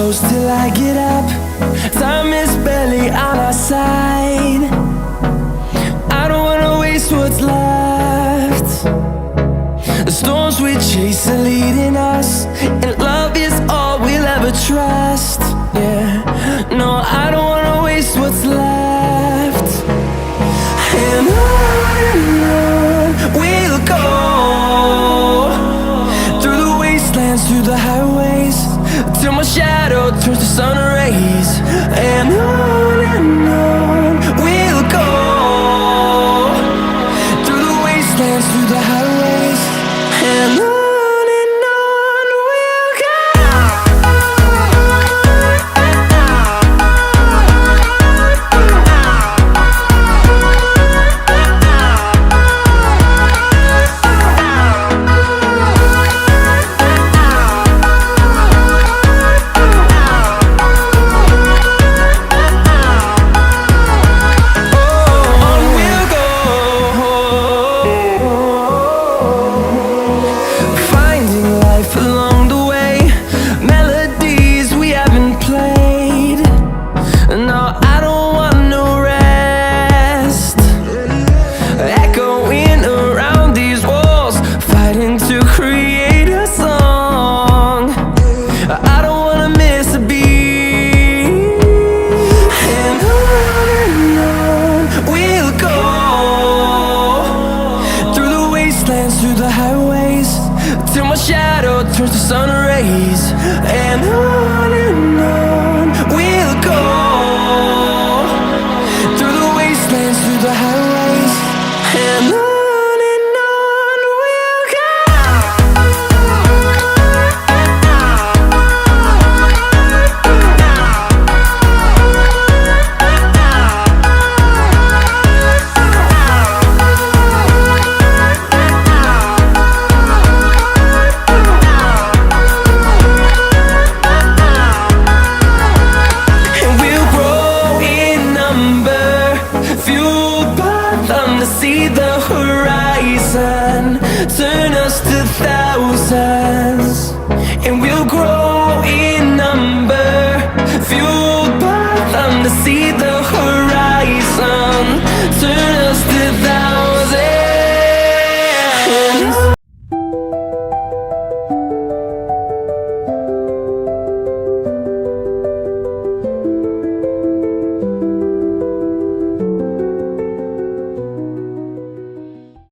close till I get up. Time is barely on our side. I don't wanna waste what's left. The storms we chase are leading us, and love is all we'll ever trust. Yeah, no, I don't wanna waste what's left. And on we'll go, through the wastelands, through the highways, till my shadow turns to sun rays. And on we'll go, through the wastelands, through the highways, and on we'll go. Through the highways, till my shadow turns to sun rays. And on we'll go, through the wastelands, through the highways, and on we'll go. See the horizon turn us to thousands, and we'll grow in number, fueled by them to see the